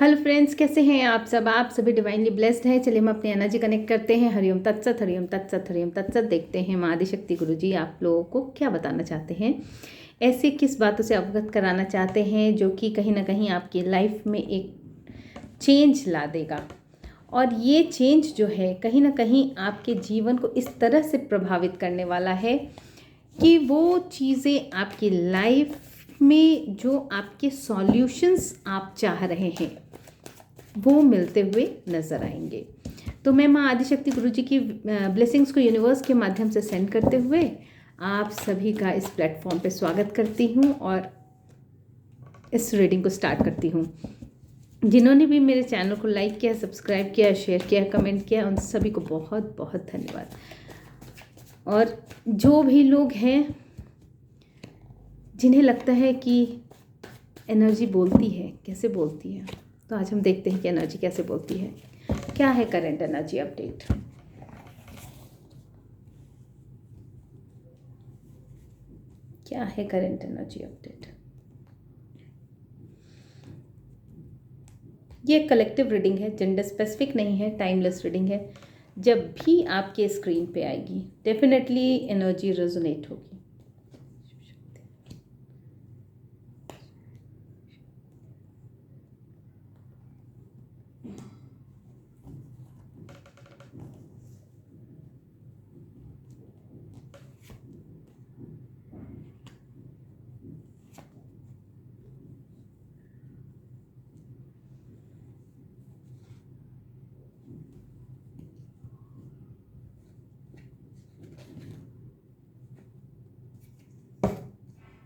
Hello friends, कैसे हैं आप सब? आप सभी डिवाइनली ब्लेस्ड हैं। चलिए हम अपनी एनर्जी कनेक्ट करते हैं। हरिओम तत्सत, हरिओम तत्सत, हरिओम तत्सत। देखते हैं माँ आदिशक्ति गुरु जी आप लोगों को क्या बताना चाहते हैं, ऐसे किस बातों से अवगत कराना चाहते हैं जो कि कहीं ना कहीं आपकी लाइफ में एक चेंज ला देगा। और ये चेंज जो है कहीं ना कहीं आपके जीवन को इस तरह से प्रभावित करने वाला है कि वो चीज़ें आपकी लाइफ में जो आपके सॉल्यूशंस आप चाह रहे हैं वो मिलते हुए नज़र आएंगे। तो मैं माँ आदिशक्ति गुरु जी की ब्लेसिंग्स को यूनिवर्स के माध्यम से सेंड करते हुए आप सभी का इस प्लेटफॉर्म पे स्वागत करती हूँ और इस रीडिंग को स्टार्ट करती हूँ। जिन्होंने भी मेरे चैनल को लाइक किया, सब्सक्राइब किया, शेयर किया, कमेंट किया, उन सभी को बहुत बहुत धन्यवाद। और जो भी लोग हैं जिन्हें लगता है कि एनर्जी बोलती है, कैसे बोलती है, तो आज हम देखते हैं कि एनर्जी कैसे बोलती है। क्या है करंट एनर्जी अपडेट? क्या है करंट एनर्जी अपडेट? ये कलेक्टिव रीडिंग है, जेंडर स्पेसिफिक नहीं है, टाइमलेस रीडिंग है। जब भी आपके स्क्रीन पे आएगी डेफिनेटली एनर्जी रेजोनेट होगी।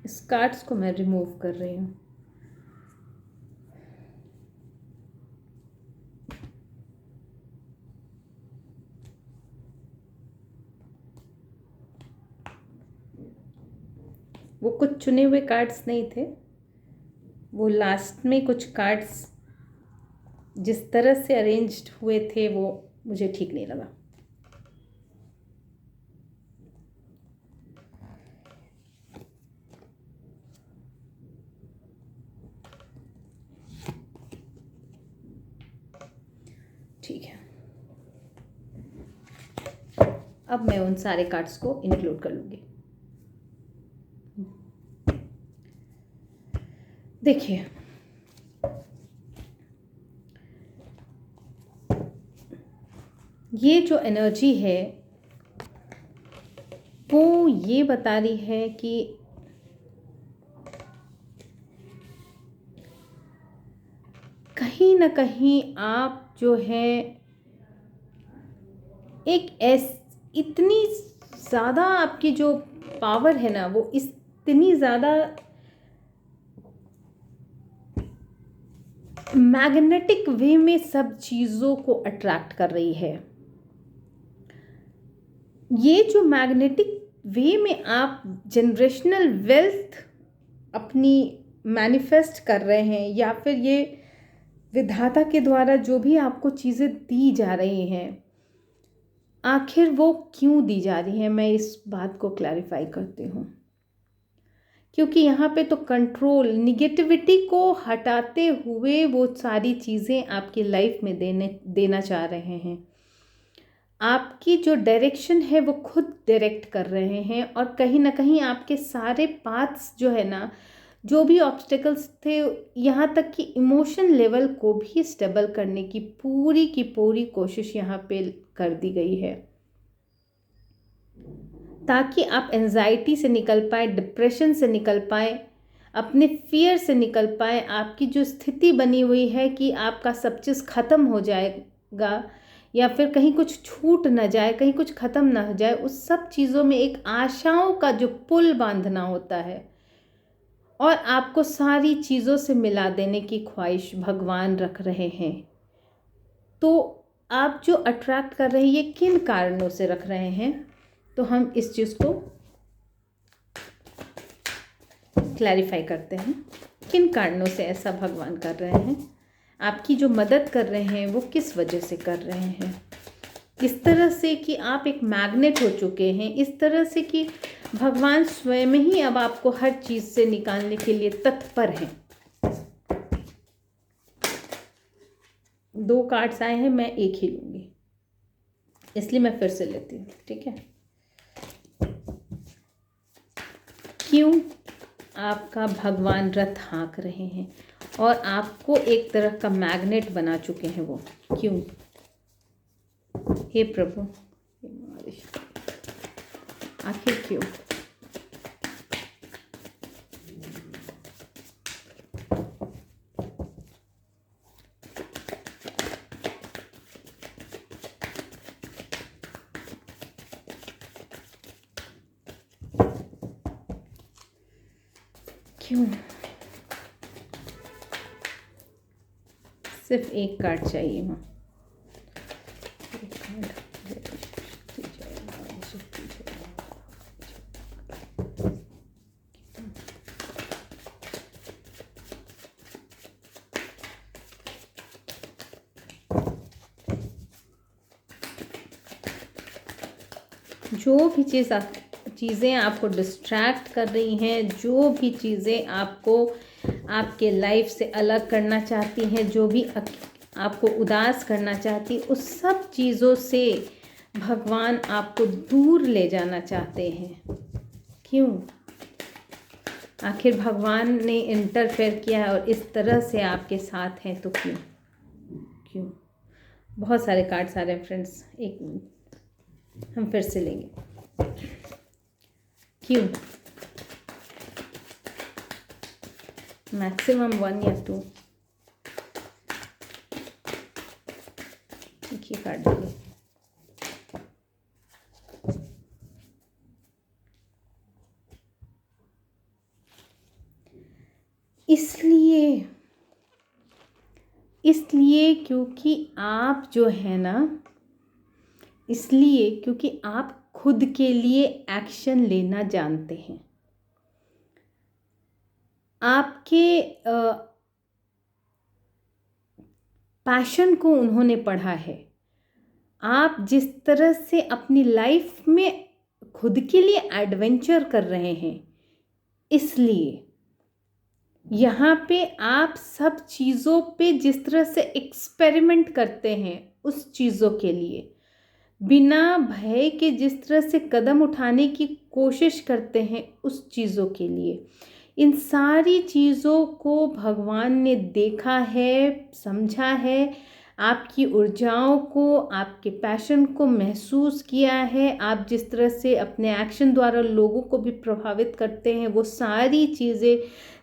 इस कार्ड्स को मैं रिमूव कर रही हूँ। वो कुछ चुने हुए कार्ड्स नहीं थे, वो लास्ट में कुछ कार्ड्स जिस तरह से अरेंज्ड हुए थे वो मुझे ठीक नहीं लगा। ठीक है, अब मैं उन सारे कार्ड्स को इंक्लूड कर लूँगी। देखिए, ये जो एनर्जी है वो ये बता रही है कि कहीं ना कहीं आप जो है इतनी ज़्यादा आपकी जो पावर है ना, वो इतनी ज़्यादा मैग्नेटिक वे में सब चीज़ों को अट्रैक्ट कर रही है। ये जो मैग्नेटिक वे में आप जनरेशनल वेल्थ अपनी मैनिफेस्ट कर रहे हैं, या फिर ये विधाता के द्वारा जो भी आपको चीज़ें दी जा रही हैं, आखिर वो क्यों दी जा रही हैं, मैं इस बात को क्लैरिफाई करती हूँ। क्योंकि यहाँ पे तो कंट्रोल, निगेटिविटी को हटाते हुए वो सारी चीज़ें आपकी लाइफ में देना चाह रहे हैं। आपकी जो डायरेक्शन है वो खुद डायरेक्ट कर रहे हैं, और कहीं ना कहीं आपके सारे पाथ्स जो है ना, जो भी ऑब्स्टेकल्स थे, यहाँ तक कि इमोशन लेवल को भी स्टेबल करने की पूरी कोशिश यहाँ पे कर दी गई है, ताकि आप एंजाइटी से निकल पाए, डिप्रेशन से निकल पाए, अपने फियर से निकल पाए। आपकी जो स्थिति बनी हुई है कि आपका सब चीज़ ख़त्म हो जाएगा या फिर कहीं कुछ छूट ना जाए, कहीं कुछ ख़त्म ना हो जाए, उस सब चीज़ों में एक आशाओं का जो पुल बांधना होता है और आपको सारी चीज़ों से मिला देने की ख्वाहिश भगवान रख रहे हैं। तो आप जो अट्रैक्ट कर रहे हैं ये किन कारणों से रख रहे हैं, तो हम इस चीज़ को क्लैरिफाई करते हैं। किन कारणों से ऐसा भगवान कर रहे हैं, आपकी जो मदद कर रहे हैं वो किस वजह से कर रहे हैं। इस तरह से कि आप एक मैग्नेट हो चुके हैं, इस तरह से कि भगवान स्वयं ही अब आपको हर चीज़ से निकालने के लिए तत्पर हैं। 2 कार्ड्स आए हैं, मैं एक ही लूँगी, इसलिए मैं फिर से लेती हूँ, ठीक है। क्यों आपका भगवान रथ हाँक रहे हैं और आपको एक तरह का मैग्नेट बना चुके हैं वो, क्यों? हे प्रभु, आखिर क्यों? क्यों? सिर्फ एक कार्ड चाहिए माँ, एक कार्ड। जो भी चीज़ें आपको डिस्ट्रैक्ट कर रही हैं, जो भी चीज़ें आपको आपके लाइफ से अलग करना चाहती हैं, जो भी आपको उदास करना चाहती, उस सब चीज़ों से भगवान आपको दूर ले जाना चाहते हैं। क्यों? आखिर भगवान ने इंटरफेयर किया है और इस तरह से आपके साथ हैं, तो क्यों? क्यों? बहुत सारे कार्ड्स आ रहे हैं फ्रेंड्स, एक मिनट हम फिर से लेंगे। क्यों? मैक्सिमम 1 या 2, एक ही कार्ड लेंगे। इसलिए क्योंकि आप जो है ना, इसलिए क्योंकि आप खुद के लिए एक्शन लेना जानते हैं। आपके पैशन को उन्होंने पढ़ा है। आप जिस तरह से अपनी लाइफ में खुद के लिए एडवेंचर कर रहे हैं, इसलिए यहाँ पे आप सब चीज़ों पे जिस तरह से एक्सपेरिमेंट करते हैं, उस चीज़ों के लिए बिना भय के जिस तरह से कदम उठाने की कोशिश करते हैं, उस चीज़ों के लिए, इन सारी चीज़ों को भगवान ने देखा है, समझा है, आपकी ऊर्जाओं को, आपके पैशन को महसूस किया है। आप जिस तरह से अपने एक्शन द्वारा लोगों को भी प्रभावित करते हैं, वो सारी चीज़ें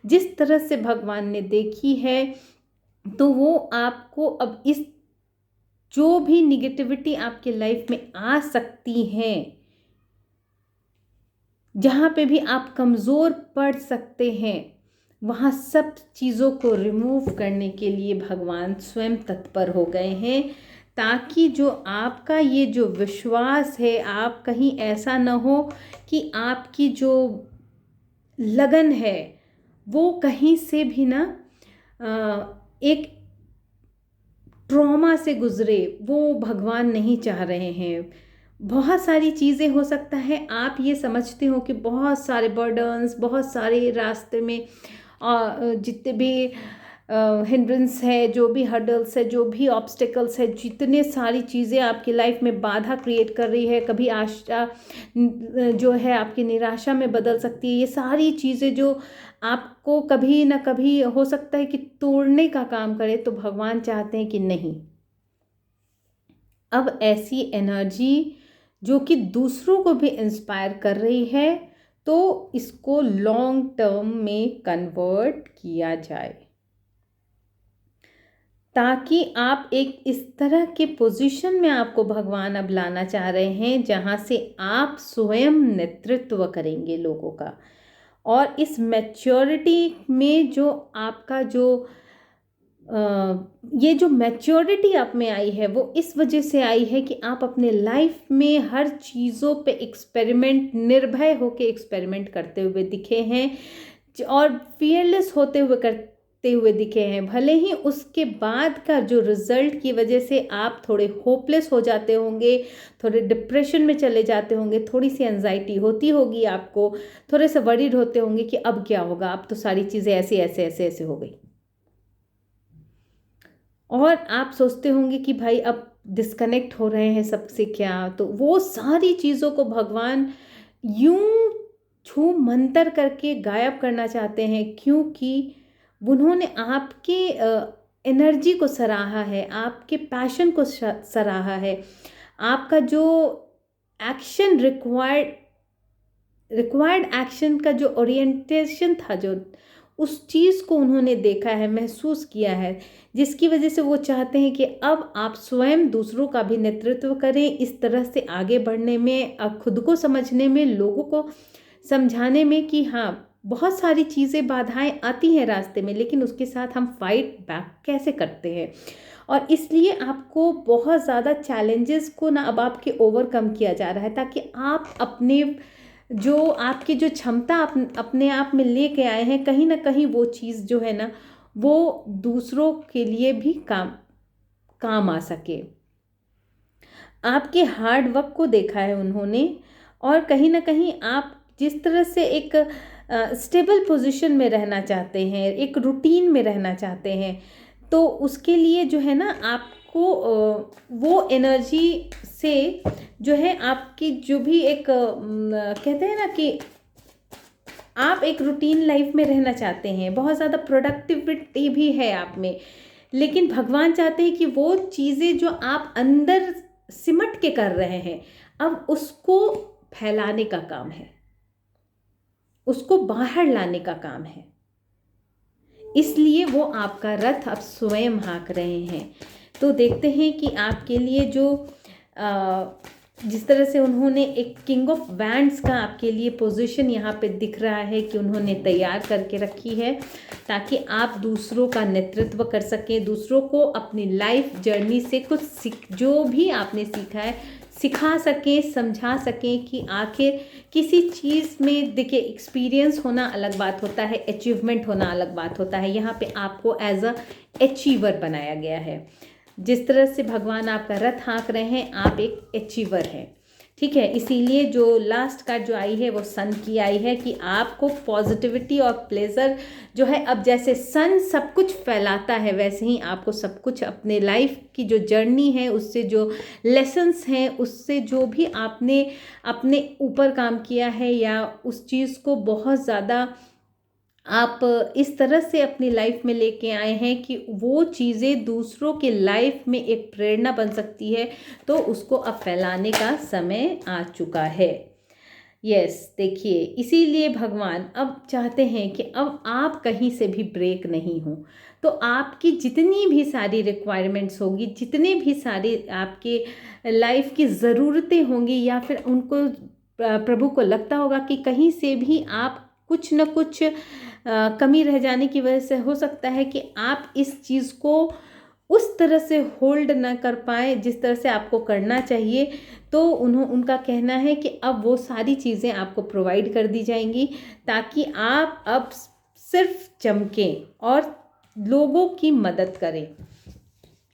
जिस तरह से भगवान ने देखी है, तो वो आपको अब इस जो भी निगेटिविटी आपके लाइफ में आ सकती हैं, जहाँ पे भी आप कमज़ोर पड़ सकते हैं, वहाँ सब चीज़ों को रिमूव करने के लिए भगवान स्वयं तत्पर हो गए हैं, ताकि जो आपका ये जो विश्वास है, आप कहीं ऐसा ना हो कि आपकी जो लगन है वो कहीं से भी ना एक ट्रॉमा से गुजरे, वो भगवान नहीं चाह रहे हैं। बहुत सारी चीज़ें हो सकता है आप ये समझते हो कि बहुत सारे बर्डन्स, बहुत सारे रास्ते में जितने भी हिंड्रेंस है, जो भी हर्डल्स है, जो भी ऑब्स्टिकल्स है, जितने सारी चीज़ें आपकी लाइफ में बाधा क्रिएट कर रही है, कभी आशा जो है आपकी निराशा में बदल सकती है। ये सारी चीज़ें जो आपको कभी ना कभी हो सकता है कि तोड़ने का काम करे, तो भगवान चाहते हैं कि नहीं, अब ऐसी एनर्जी जो कि दूसरों को भी इंस्पायर कर रही है, तो इसको लॉन्ग टर्म में कन्वर्ट किया जाए, ताकि आप एक इस तरह के पोजीशन में आपको भगवान अब लाना चाह रहे हैं, जहाँ से आप स्वयं नेतृत्व करेंगे लोगों का। और इस मैच्योरिटी में जो आपका जो ये जो मैच्योरिटी आप में आई है, वो इस वजह से आई है कि आप अपने लाइफ में हर चीज़ों पे एक्सपेरिमेंट, निर्भय होकर एक्सपेरिमेंट करते हुए दिखे हैं और फियरलेस होते हुए करते हुए दिखे हैं। भले ही उसके बाद का जो रिज़ल्ट की वजह से आप थोड़े होपलेस हो जाते होंगे, थोड़े डिप्रेशन में चले जाते होंगे, थोड़ी सी एंजाइटी होती होगी आपको, थोड़े से वरीड होते होंगे कि अब क्या होगा, अब तो सारी चीज़ें ऐसे ऐसे ऐसे ऐसे हो गई। और आप सोचते होंगे कि भाई अब डिस्कनेक्ट हो रहे हैं सबसे क्या, तो वो सारी चीज़ों को भगवान यूं छू मंतर करके गायब करना चाहते हैं, क्योंकि उन्होंने आपके एनर्जी को सराहा है, आपके पैशन को सराहा है, आपका जो एक्शन रिक्वायर्ड एक्शन का जो ओरिएंटेशन था, जो उस चीज़ को उन्होंने देखा है, महसूस किया है, जिसकी वजह से वो चाहते हैं कि अब आप स्वयं दूसरों का भी नेतृत्व करें, इस तरह से आगे बढ़ने में, खुद को समझने में, लोगों को समझाने में कि हाँ, बहुत सारी चीज़ें बाधाएं आती हैं रास्ते में, लेकिन उसके साथ हम फाइट बैक कैसे करते हैं। और इसलिए आपको बहुत ज़्यादा चैलेंजेस को ना अब आपके ओवरकम किया जा रहा है, ताकि आप अपने जो आपकी जो क्षमता अपने आप में लेके आए हैं, कहीं ना कहीं वो चीज़ जो है ना, वो दूसरों के लिए भी काम आ सके। आपके हार्ड वर्क को देखा है उन्होंने, और कहीं ना कहीं आप जिस तरह से एक स्टेबल पोजीशन में रहना चाहते हैं, एक रूटीन में रहना चाहते हैं, तो उसके लिए जो है ना आपको वो एनर्जी से जो है आपकी जो भी एक कहते हैं ना कि आप एक रूटीन लाइफ में रहना चाहते हैं, बहुत ज़्यादा प्रोडक्टिविटी भी है आप में, लेकिन भगवान चाहते हैं कि वो चीज़ें जो आप अंदर सिमट के कर रहे हैं, अब उसको फैलाने का काम है, उसको बाहर लाने का काम है। इसलिए वो आपका रथ अब स्वयं हाँक रहे हैं। तो देखते हैं कि आपके लिए जो जिस तरह से उन्होंने एक किंग ऑफ वैंड्स का आपके लिए पोजीशन यहाँ पे दिख रहा है कि उन्होंने तैयार करके रखी है, ताकि आप दूसरों का नेतृत्व कर सकें, दूसरों को अपनी लाइफ जर्नी से कुछ जो भी आपने सीखा है सिखा सकें, समझा सकें कि आखिर किसी चीज़ में देखिए, एक्सपीरियंस होना अलग बात होता है, अचीवमेंट होना अलग बात होता है। यहाँ पे आपको एज अ अचीवर बनाया गया है। जिस तरह से भगवान आपका रथ हाँक रहे हैं, आप एक अचीवर हैं, ठीक है। इसीलिए जो लास्ट कार्ड जो आई है वो सन की आई है कि आपको पॉजिटिविटी और प्लेजर जो है, अब जैसे सन सब कुछ फैलाता है, वैसे ही आपको सब कुछ अपने लाइफ की जो जर्नी है, उससे जो लेसन्स हैं, उससे जो भी आपने अपने ऊपर काम किया है, या उस चीज़ को बहुत ज़्यादा आप इस तरह से अपनी लाइफ में लेके आए हैं कि वो चीज़ें दूसरों के लाइफ में एक प्रेरणा बन सकती है, तो उसको अब फैलाने का समय आ चुका है। यस, देखिए, इसीलिए भगवान अब चाहते हैं कि अब आप कहीं से भी ब्रेक नहीं हो, तो आपकी जितनी भी सारी रिक्वायरमेंट्स होगी, जितने भी सारे आपके लाइफ की ज़रूरतें होंगी, या फिर उनको प्रभु को लगता होगा कि कहीं से भी आप कुछ न कुछ कमी रह जाने की वजह से हो सकता है कि आप इस चीज़ को उस तरह से होल्ड ना कर पाए जिस तरह से आपको करना चाहिए, तो उनका कहना है कि अब वो सारी चीज़ें आपको प्रोवाइड कर दी जाएंगी, ताकि आप अब सिर्फ चमकें और लोगों की मदद करें।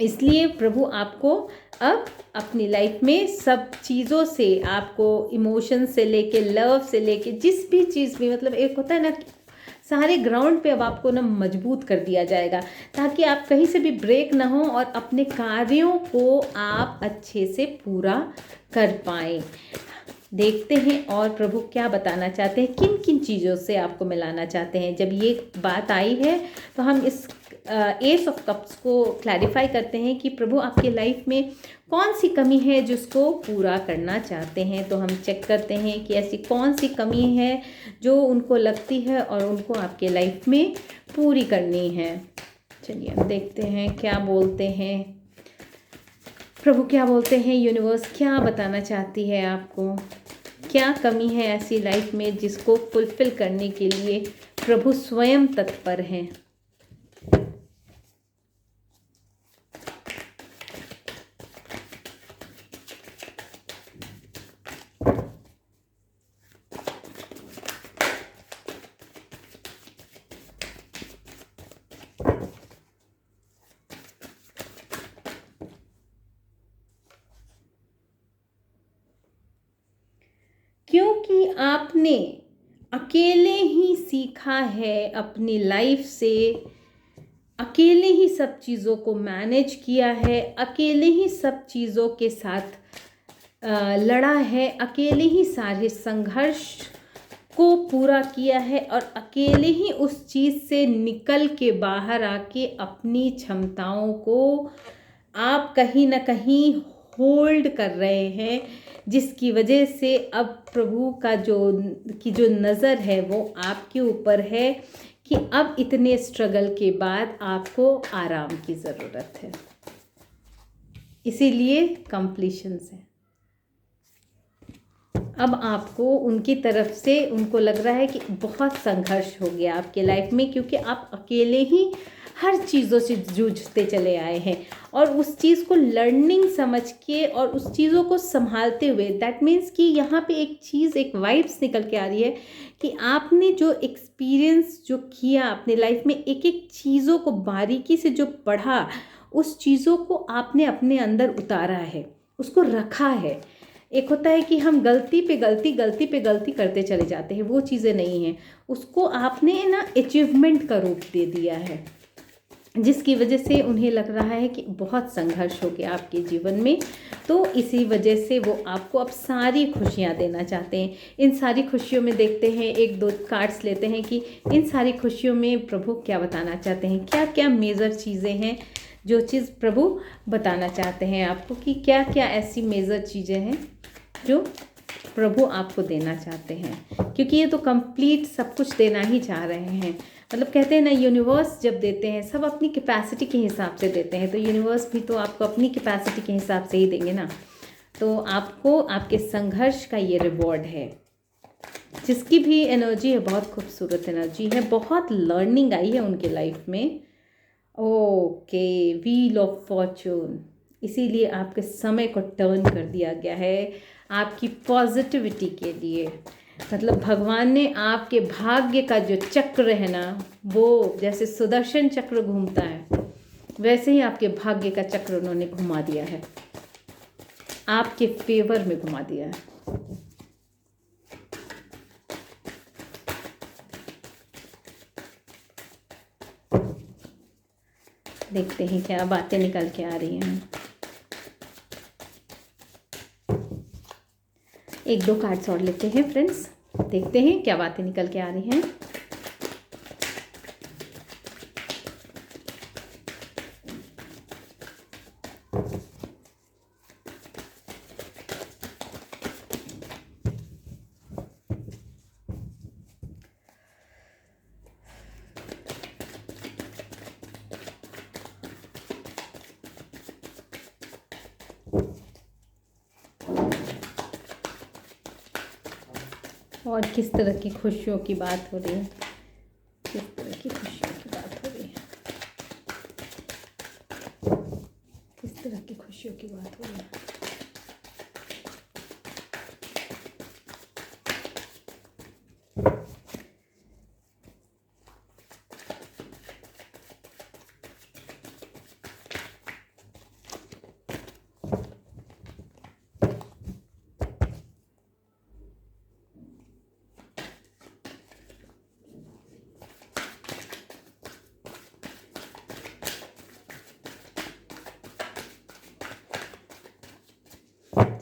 इसलिए प्रभु आपको अब अपनी लाइफ में सब चीज़ों से, आपको इमोशन से लेके, लव से लेके, जिस भी चीज़ भी, मतलब एक होता है ना, सारे ग्राउंड पे अब आपको ना मजबूत कर दिया जाएगा, ताकि आप कहीं से भी ब्रेक ना हो और अपने कार्यों को आप अच्छे से पूरा कर पाएँ। देखते हैं और प्रभु क्या बताना चाहते हैं, किन किन चीज़ों से आपको मिलाना चाहते हैं। जब ये बात आई है तो हम इस एस ऑफ कप्स को क्लैरिफाई करते हैं कि प्रभु आपके लाइफ में कौन सी कमी है जिसको पूरा करना चाहते हैं। तो हम चेक करते हैं कि ऐसी कौन सी कमी है जो उनको लगती है और उनको आपके लाइफ में पूरी करनी है। चलिए हम देखते हैं क्या बोलते हैं प्रभु, क्या बोलते हैं यूनिवर्स, क्या बताना चाहती है आपको, क्या कमी है ऐसी लाइफ में जिसको फुलफिल करने के लिए प्रभु स्वयं तत्पर हैं। क्योंकि आपने अकेले ही सीखा है अपनी लाइफ से अकेले ही सब चीज़ों को मैनेज किया है, अकेले ही सब चीज़ों के साथ लड़ा है, अकेले ही सारे संघर्ष को पूरा किया है और अकेले ही उस चीज़ से निकल के बाहर आके अपनी क्षमताओं को आप कहीं ना कहीं होल्ड कर रहे हैं, जिसकी वजह से अब प्रभु का जो नज़र है वो आपके ऊपर है कि अब इतने स्ट्रगल के बाद आपको आराम की ज़रूरत है। इसीलिए कंप्लीशंस है। अब आपको उनकी तरफ से उनको लग रहा है कि बहुत संघर्ष हो गया आपके लाइफ में, क्योंकि आप अकेले ही हर चीज़ों से जूझते चले आए हैं और उस चीज़ को लर्निंग समझ के और उस चीज़ों को संभालते हुए, दैट मीन्स कि यहाँ पे एक चीज़, एक वाइब्स निकल के आ रही है कि आपने जो एक्सपीरियंस जो किया अपने लाइफ में, एक एक चीज़ों को बारीकी से जो पढ़ा, उस चीज़ों को आपने अपने अंदर उतारा है, उसको रखा है। एक होता है कि हम गलती पे गलती करते चले जाते हैं, वो चीज़ें नहीं हैं। उसको आपने ना अचीवमेंट का रूप दे दिया है, जिसकी वजह से उन्हें लग रहा है कि बहुत संघर्ष हो गया आपके जीवन में। तो इसी वजह से वो आपको अब सारी खुशियाँ देना चाहते हैं। इन सारी खुशियों में देखते हैं, एक दो कार्ड्स लेते हैं कि इन सारी खुशियों में प्रभु क्या बताना चाहते हैं, क्या क्या मेजर चीज़ें हैं जो चीज़ प्रभु बताना चाहते हैं आपको, कि क्या क्या ऐसी मेजर चीज़ें हैं जो प्रभु आपको देना चाहते हैं। क्योंकि ये तो कंप्लीट सब कुछ देना ही चाह रहे हैं। मतलब कहते हैं ना, यूनिवर्स जब देते हैं सब अपनी कैपेसिटी के हिसाब से देते हैं, तो यूनिवर्स भी तो आपको अपनी कैपेसिटी के हिसाब से ही देंगे ना। तो आपको आपके संघर्ष का ये रिवॉर्ड है। जिसकी भी एनर्जी है बहुत खूबसूरत एनर्जी है, बहुत लर्निंग आई है उनके लाइफ में। ओके, व्हील ऑफ फॉर्चून, इसीलिए आपके समय को टर्न कर दिया गया है आपकी पॉजिटिविटी के लिए। मतलब भगवान ने आपके भाग्य का जो चक्र है ना, वो जैसे सुदर्शन चक्र घूमता है, वैसे ही आपके भाग्य का चक्र उन्होंने घुमा दिया है, आपके फेवर में घुमा दिया है। देखते हैं क्या बातें निकल के आ रही हैं। एक दो कार्ड्स और लेते हैं फ्रेंड्स, देखते हैं क्या बातें निकल के आ रही हैं। और किस तरह की खुशियों की बात हो रही है, किस तरह की खुशियों की बात हो रही है, किस तरह की खुशियों की बात हो रही है।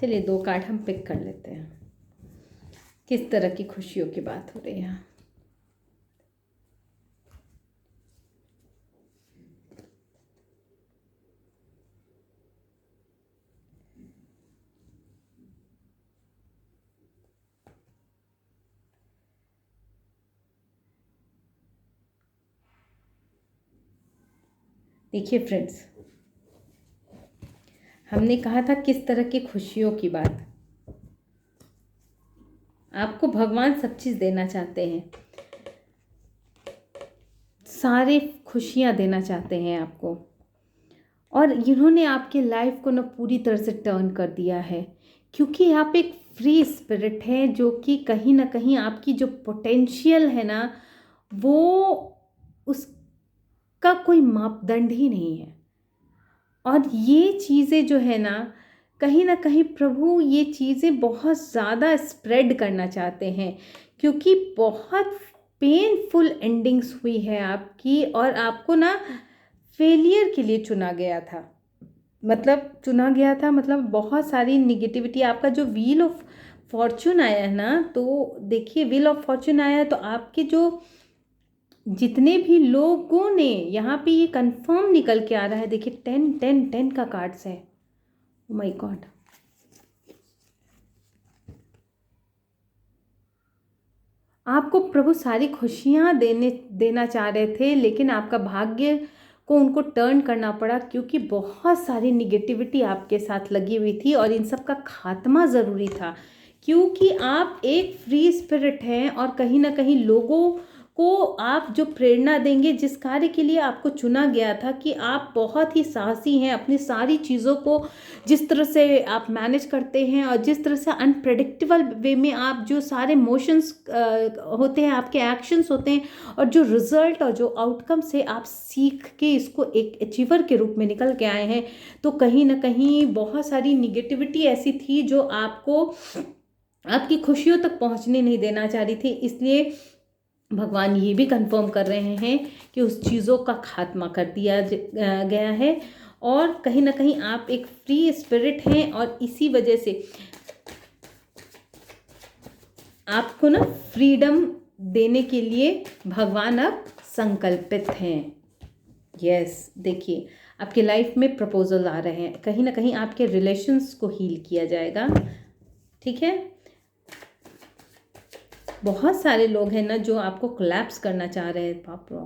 चलिए दो कार्ड हम पिक कर लेते हैं, किस तरह की खुशियों की बात हो रही है। देखिए फ्रेंड्स, हमने कहा था किस तरह की खुशियों की बात। आपको भगवान सब चीज़ देना चाहते हैं, सारे खुशियाँ देना चाहते हैं आपको, और इन्होंने आपके लाइफ को ना पूरी तरह से टर्न कर दिया है, क्योंकि आप एक फ्री स्पिरिट हैं, जो कि कहीं ना कहीं आपकी जो पोटेंशियल है ना, वो उसका कोई मापदंड ही नहीं है। और ये चीज़ें जो है ना कहीं प्रभु ये चीज़ें बहुत ज़्यादा स्प्रेड करना चाहते हैं, क्योंकि बहुत पेनफुल एंडिंग्स हुई है आपकी, और आपको ना फेलियर के लिए चुना गया था। मतलब बहुत सारी निगेटिविटी। आपका जो व्हील ऑफ फॉर्चून आया है ना, तो देखिए व्हील ऑफ फॉर्चून आया है तो आपके जो जितने भी लोगों ने यहाँ पे ये कंफर्म निकल के आ रहा है। देखिए 10 का कार्ड्स है। माय गॉड, आपको प्रभु सारी खुशियाँ देना चाह रहे थे, लेकिन आपका भाग्य को उनको टर्न करना पड़ा, क्योंकि बहुत सारी निगेटिविटी आपके साथ लगी हुई थी और इन सब का खात्मा ज़रूरी था। क्योंकि आप एक फ्री स्पिरिट हैं और कहीं ना कहीं लोगों को आप जो प्रेरणा देंगे, जिस कार्य के लिए आपको चुना गया था, कि आप बहुत ही साहसी हैं। अपनी सारी चीज़ों को जिस तरह से आप मैनेज करते हैं और जिस तरह से अनप्रेडिक्टेबल वे में आप जो सारे मोशंस होते हैं, आपके एक्शंस होते हैं, और जो रिजल्ट और जो आउटकम से आप सीख के इसको एक अचीवर के रूप में निकल के आए हैं, तो कहीं ना कहीं बहुत सारी निगेटिविटी ऐसी थी जो आपको आपकी खुशियों तक पहुंचने नहीं देना चाह रही थी। इसलिए भगवान ये भी कंफर्म कर रहे हैं कि उस चीज़ों का खात्मा कर दिया गया है, और कहीं ना कहीं आप एक फ्री स्पिरिट हैं, और इसी वजह से आपको ना फ्रीडम देने के लिए भगवान अब संकल्पित हैं। यस, देखिए आपके लाइफ में प्रपोजल आ रहे हैं। कहीं ना कहीं आपके रिलेशंस को हील किया जाएगा। ठीक है, बहुत सारे लोग हैं ना जो आपको कोलैप्स करना चाह रहे हैं। बाप रे,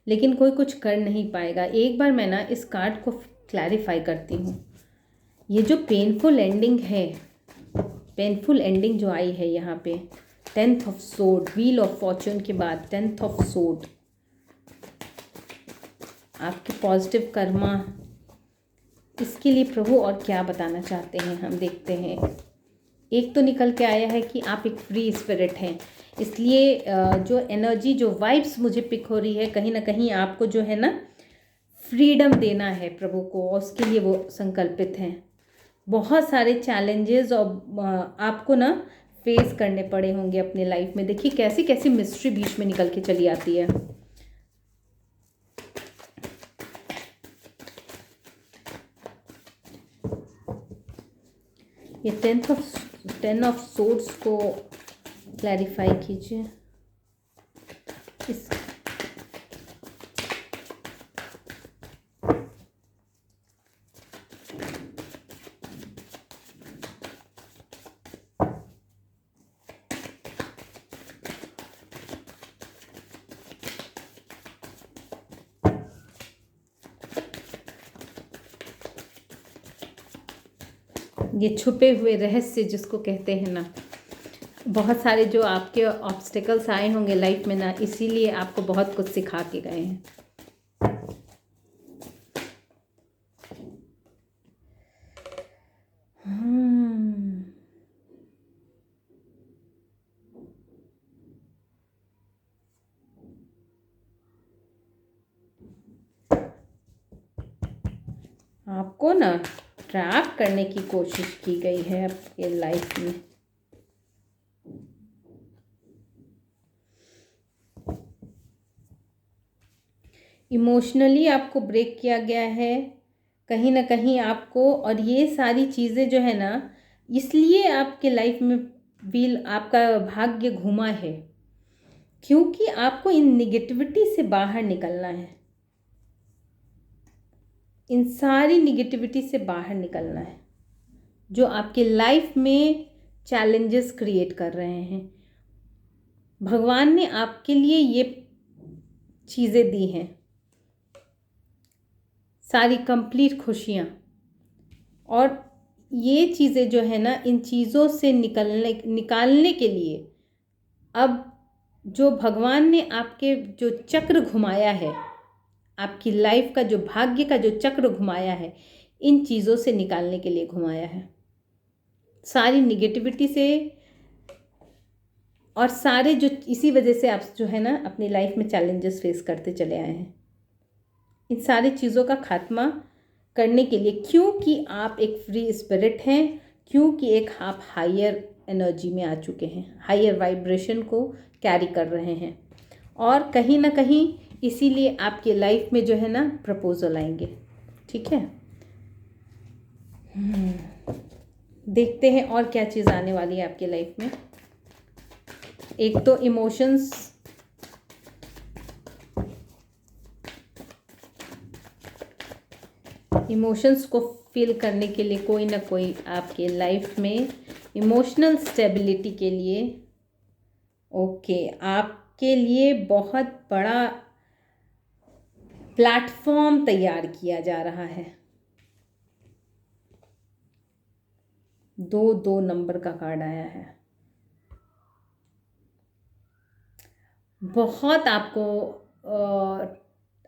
लेकिन कोई कुछ कर नहीं पाएगा। एक बार मैं ना इस कार्ड को क्लैरिफाई करती हूँ। ये जो पेनफुल एंडिंग जो आई है यहाँ पे, 10th of sword, wheel of Fortune के बाद 10th ऑफ सोर्ड, आपके पॉजिटिव कर्मा, इसके लिए प्रभु और क्या बताना चाहते हैं हम देखते हैं। एक तो निकल के आया है कि आप एक फ्री स्पिरिट हैं, इसलिए जो एनर्जी, जो वाइब्स मुझे पिक हो रही है, कहीं ना कहीं आपको जो है ना फ्रीडम देना है प्रभु को, और उसके लिए वो संकल्पित हैं। बहुत सारे चैलेंजेस और आपको ना फेस करने पड़े होंगे अपने लाइफ में। देखिए कैसी कैसी मिस्ट्री बीच में निकल के चली आती है। ये 10 ऑफ सोर्ड्स को क्लैरिफाई कीजिए। इस ये छुपे हुए रहस्य जिसको कहते हैं ना, बहुत सारे जो आपके ऑब्स्टिकल्स आए होंगे लाइफ में ना, इसीलिए आपको बहुत कुछ सिखा के गए हैं। आपको ना ट्रैप करने की कोशिश की गई है आपके लाइफ में। इमोशनली आपको ब्रेक किया गया है कहीं ना कहीं आपको, और ये सारी चीज़ें जो है ना, इसलिए आपके लाइफ में व्हील, आपका भाग्य घुमा है, क्योंकि आपको इन निगेटिविटी से बाहर निकलना है। इन सारी निगेटिविटी से बाहर निकलना है जो आपके लाइफ में चैलेंजेस क्रिएट कर रहे हैं। भगवान ने आपके लिए ये चीज़ें दी हैं, सारी कंप्लीट खुशियाँ, और ये चीज़ें जो है ना, इन चीज़ों से निकालने के लिए अब जो भगवान ने आपके जो चक्र घुमाया है, आपकी लाइफ का जो भाग्य का जो चक्र घुमाया है, इन चीज़ों से निकालने के लिए घुमाया है। सारी निगेटिविटी से, और सारे जो इसी वजह से आप जो है ना अपनी लाइफ में चैलेंजेस फेस करते चले आए हैं, इन सारी चीज़ों का खात्मा करने के लिए, क्योंकि आप एक फ्री स्पिरिट हैं, क्योंकि एक आप हायर एनर्जी में आ चुके हैं, हायर वाइब्रेशन को कैरी कर रहे हैं, और कहीं ना कहीं इसीलिए आपके लाइफ में जो है ना प्रपोजल आएंगे। ठीक है, देखते हैं और क्या चीज़ आने वाली है आपके लाइफ में। एक तो इमोशंस को फील करने के लिए कोई ना कोई आपके लाइफ में इमोशनल स्टेबिलिटी के लिए आपके लिए बहुत बड़ा प्लेटफॉर्म तैयार किया जा रहा है। 2 नंबर का कार्ड आया है। बहुत आपको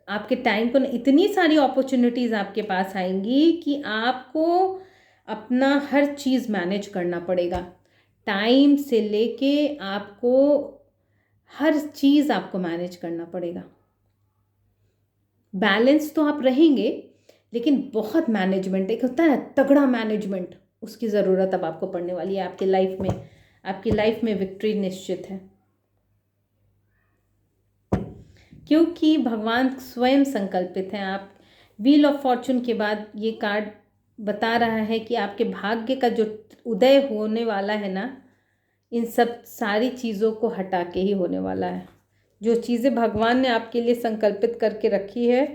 आपके टाइम को इतनी सारी अपॉर्चुनिटीज़ आपके पास आएंगी कि आपको अपना हर चीज़ मैनेज करना पड़ेगा। टाइम से लेके आपको हर चीज़ आपको मैनेज करना पड़ेगा। बैलेंस तो आप रहेंगे, लेकिन बहुत मैनेजमेंट, एक होता है ना तगड़ा मैनेजमेंट, उसकी ज़रूरत अब आपको पड़ने वाली है आपकी लाइफ में। आपकी लाइफ में विक्ट्री निश्चित है, क्योंकि भगवान स्वयं संकल्पित हैं। आप व्हील ऑफ फॉर्चून के बाद ये कार्ड बता रहा है कि आपके भाग्य का जो उदय होने वाला है ना, इन सब सारी चीज़ों को हटा के ही होने वाला है। जो चीज़ें भगवान ने आपके लिए संकल्पित करके रखी है,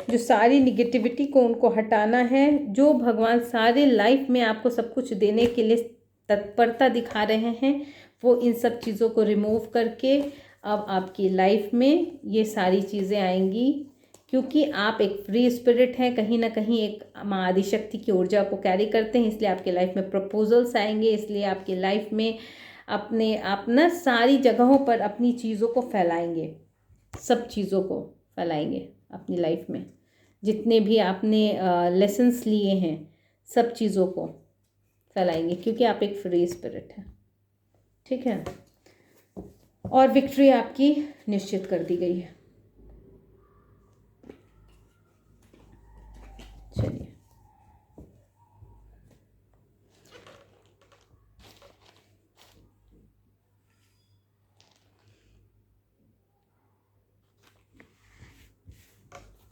जो सारी निगेटिविटी को उनको हटाना है, जो भगवान सारे लाइफ में आपको सब कुछ देने के लिए तत्परता दिखा रहे हैं, वो इन सब चीज़ों को रिमूव करके अब आपकी लाइफ में ये सारी चीज़ें आएंगी। क्योंकि आप एक फ्री स्पिरिट हैं, कहीं ना कहीं एक माँ आदिशक्ति की ऊर्जा को कैरी करते हैं, इसलिए आपके लाइफ में प्रपोजल्स आएंगे। इसलिए आपकी लाइफ में अपना सारी जगहों पर अपनी चीज़ों को फैलाएंगे, सब चीज़ों को फैलाएंगे अपनी लाइफ में। जितने भी आपने लेसन्स लिए हैं, सब चीज़ों को फैलाएंगे, क्योंकि आप एक फ्री स्पिरिट हैं। ठीक है, और विक्ट्री आपकी निश्चित कर दी गई है। चलिए,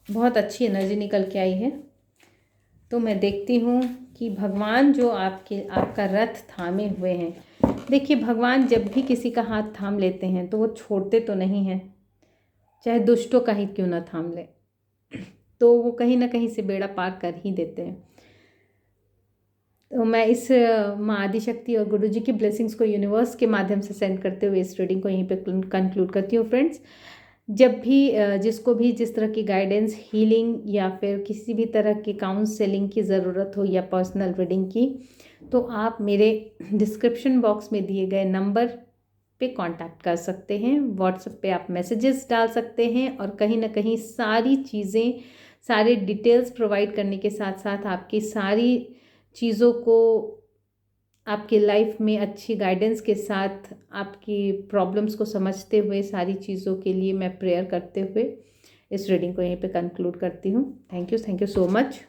बहुत अच्छी एनर्जी निकल के आई है। तो मैं देखती हूँ कि भगवान जो आपका रथ थामे हुए हैं। देखिए, भगवान जब भी किसी का हाथ थाम लेते हैं तो वो छोड़ते तो नहीं हैं, चाहे दुष्टों का ही क्यों ना थाम ले, तो वो कहीं ना कहीं से बेड़ा पार कर ही देते हैं। तो मैं इस माँ आदिशक्ति और गुरुजी की ब्लेसिंग्स को यूनिवर्स के माध्यम से सेंड करते हुए इस रीडिंग को यहीं पे कंक्लूड करती हूँ। फ्रेंड्स, जब भी जिसको भी जिस तरह की गाइडेंस, हीलिंग या फिर किसी भी तरह की काउंसलिंग की ज़रूरत हो या पर्सनल रीडिंग की, तो आप मेरे डिस्क्रिप्शन बॉक्स में दिए गए नंबर पे कांटेक्ट कर सकते हैं। व्हाट्सएप पे आप मैसेजेस डाल सकते हैं, और कहीं ना कहीं सारी चीज़ें, सारे डिटेल्स प्रोवाइड करने के साथ साथ आपकी सारी चीज़ों को आपके लाइफ में अच्छी गाइडेंस के साथ आपकी प्रॉब्लम्स को समझते हुए सारी चीज़ों के लिए मैं प्रेयर करते हुए इस रीडिंग को यहीं पे कंक्लूड करती हूँ। Thank you so much.